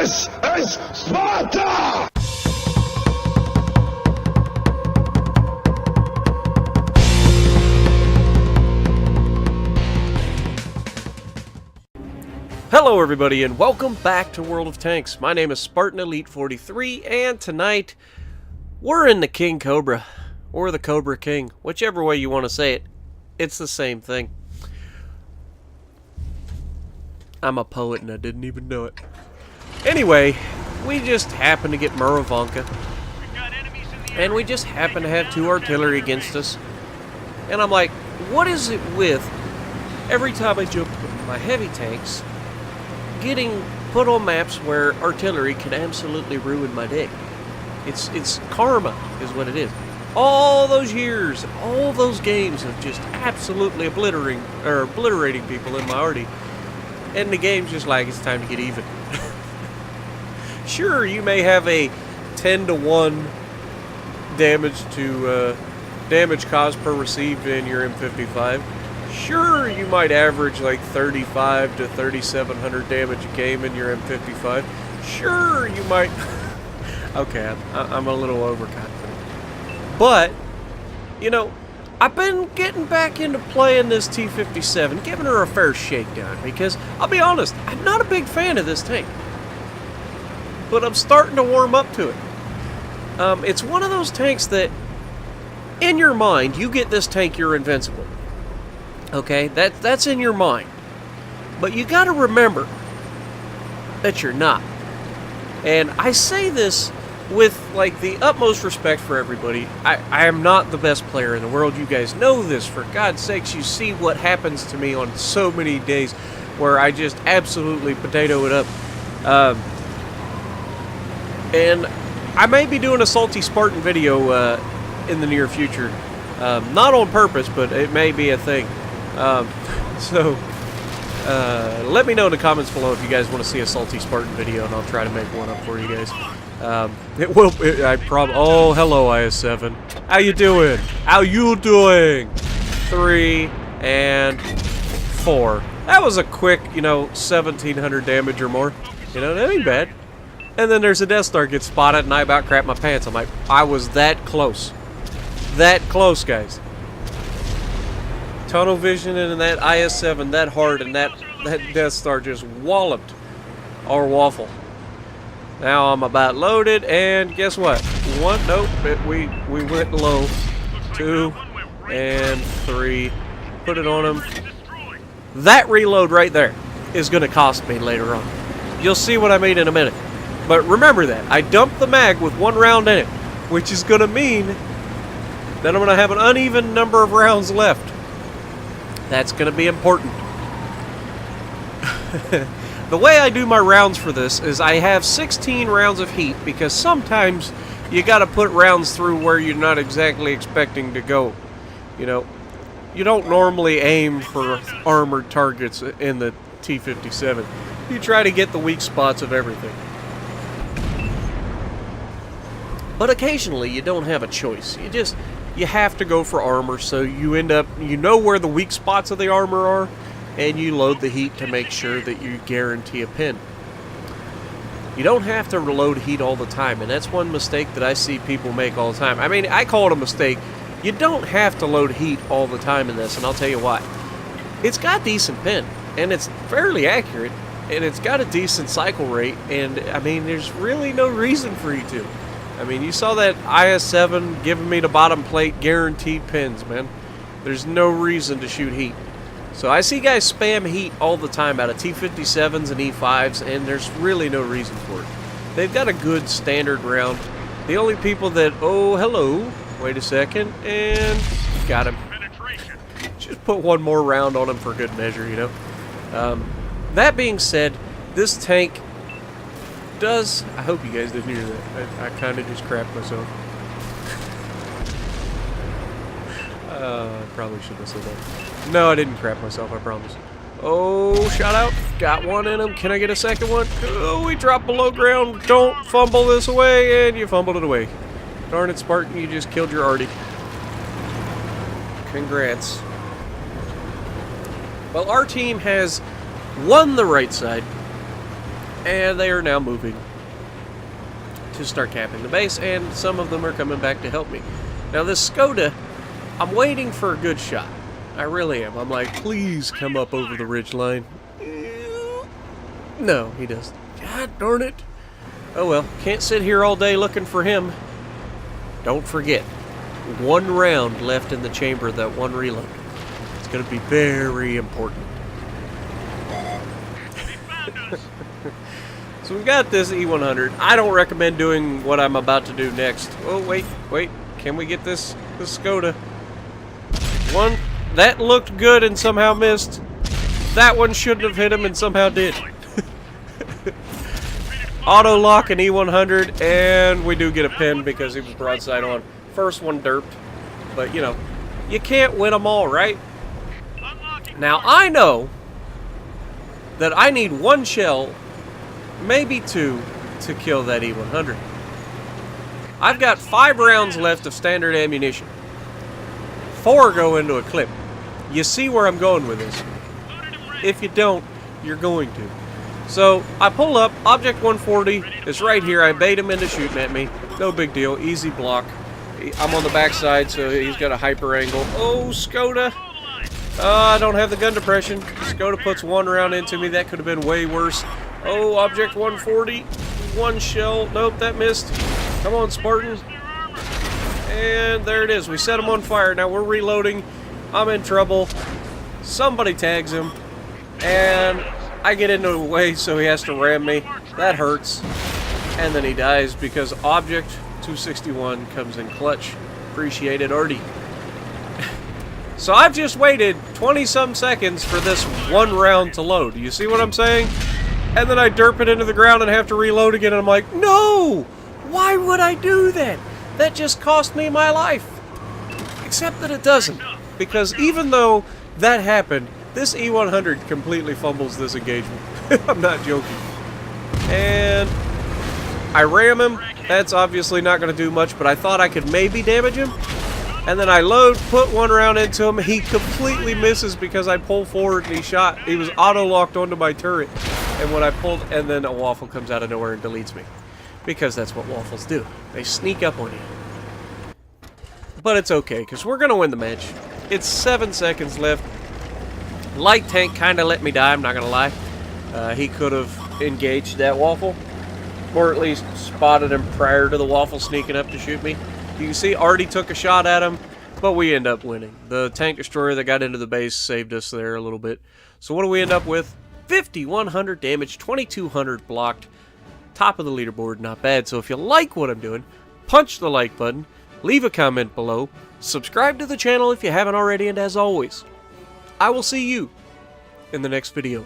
This is Sparta! Hello everybody and welcome back to World of Tanks. My name is Spartan Elite 43 and tonight we're in the King Cobra, or the Cobra King, whichever way you want to say it. It's the same thing. I'm a poet and I didn't even know it. Anyway, we just happen to get Muravanka, and we just happen to have 2 artillery against us. And I'm like, what is it with every time I jump in my heavy tanks getting put on maps where artillery can absolutely ruin my day? It's karma is what it is. All those years, all those games of just absolutely obliterating people in my arty, and the game's just like, it's time to get even. Sure, you may have a 10-to-1 damage cost per received in your M55. Sure, you might average like 35 to 3,700 damage a game in your M55. Sure, you might... Okay, I'm a little overconfident. But, you know, I've been getting back into playing this T-57, giving her a fair shakedown, because, I'll be honest, I'm not a big fan of this tank. But I'm starting to warm up to it. It's one of those tanks that, in your mind, you get this tank, you're invincible. Okay, that's in your mind. But you gotta remember that you're not. And I say this with, like, the utmost respect for everybody. I am not the best player in the world. You guys know this. For God's sakes, you see what happens to me on so many days where I just absolutely potato it up. And I may be doing a Salty Spartan video in the near future. Not on purpose, but it may be a thing. Let me know in the comments below if you guys want to see a Salty Spartan video, and I'll try to make one up for you guys. Oh, hello, IS-7. How you doing? How you doing? 3 and 4. That was a quick, 1,700 damage or more. That ain't bad. And then there's a Death Star gets spotted, and I about crap my pants. I'm like, I was that close. That close, guys. Tunnel vision and that IS-7 that hard, and that Death Star just walloped our waffle. Now I'm about loaded, and guess what? 1, nope, we went low. 2 and 3. Put it on him. That reload right there is going to cost me later on. You'll see what I mean in a minute. But remember that. I dumped the mag with 1 round in it, which is going to mean that I'm going to have an uneven number of rounds left. That's going to be important. The way I do my rounds for this is I have 16 rounds of heat, because sometimes you got to put rounds through where you're not exactly expecting to go. You don't normally aim for armored targets in the T-57. You try to get the weak spots of everything. But occasionally you don't have a choice. You have to go for armor, so you end up, where the weak spots of the armor are, and you load the heat to make sure that you guarantee a pin. You don't have to reload heat all the time, and that's one mistake that I see people make all the time. I mean, I call it a mistake. You don't have to load heat all the time in this, and I'll tell you why. It's got decent pin, and it's fairly accurate, and it's got a decent cycle rate, and, I mean, there's really no reason for you to. I mean, you saw that IS-7 giving me the bottom plate guaranteed pins, man. There's no reason to shoot heat. So I see guys spam heat all the time out of T-57s and E5s, and there's really no reason for it. They've got a good standard round. The only people that... Oh, hello. Wait a second. And got him. Just put 1 more round on him for good measure, That being said, this tank does... I hope you guys didn't hear that. I kind of just crapped myself. I probably shouldn't have said that. No, I didn't crap myself, I promise. Oh, shot out. Got 1 in him. Can I get a second one? Oh, we dropped below ground. Don't fumble this away, and you fumbled it away. Darn it, Spartan, you just killed your arty. Congrats. Well, our team has won the right side, And they are now moving to start capping the base, and some of them are coming back to help me. Now this Skoda, I'm waiting for a good shot. I really am. I'm like, please come up over the ridge line. No, he doesn't. God darn it. Oh well, can't sit here all day looking for him. Don't forget, 1 round left in the chamber, that 1 reload. It's going to be very important. So we've got this E100. I don't recommend doing what I'm about to do next. Oh, wait. Can we get this Skoda? One, that looked good and somehow missed. That one shouldn't have hit him and somehow did. Auto lock an E100, and we do get a pin because he was broadside on. First one derped, but you know, you can't win them all, right? Now I know that I need 1 shell, maybe 2, to kill that E100. I've got 5 rounds left of standard ammunition. 4 go into a clip. You see where I'm going with this. If you don't, you're going to. So I pull up, Object 140 is right here. I bait him into shooting at me. No big deal, easy block. I'm on the backside, so he's got a hyper angle. Oh, Skoda. I don't have the gun depression. Skoda puts 1 round into me. That could have been way worse. Oh, Object 140. 1 shell. Nope, that missed. Come on, Spartan. And there it is. We set him on fire. Now we're reloading. I'm in trouble. Somebody tags him. And I get into the way, so he has to ram me. That hurts. And then he dies because Object 261 comes in clutch. Appreciate it, Artie. So I've just waited 20-some seconds for this 1 round to load. You see what I'm saying? And then I derp it into the ground and have to reload again, and I'm like, no! Why would I do that? That just cost me my life. Except that it doesn't. Because even though that happened, this E100 completely fumbles this engagement. I'm not joking. And I ram him. That's obviously not going to do much, but I thought I could maybe damage him. And then I load, put 1 round into him. He completely misses because I pull forward and he shot. He was auto-locked onto my turret. And when I pulled, and then a waffle comes out of nowhere and deletes me. Because that's what waffles do. They sneak up on you. But it's okay, because we're going to win the match. It's 7 seconds left. Light tank kind of let me die, I'm not going to lie. He could have engaged that waffle. Or at least spotted him prior to the waffle sneaking up to shoot me. You can see Artie took a shot at him, but we end up winning. The tank destroyer that got into the base saved us there a little bit. So what do we end up with? 5,100 damage, 2,200 blocked. Top of the leaderboard, not bad. So if you like what I'm doing, punch the like button, leave a comment below, subscribe to the channel if you haven't already, and as always, I will see you in the next video.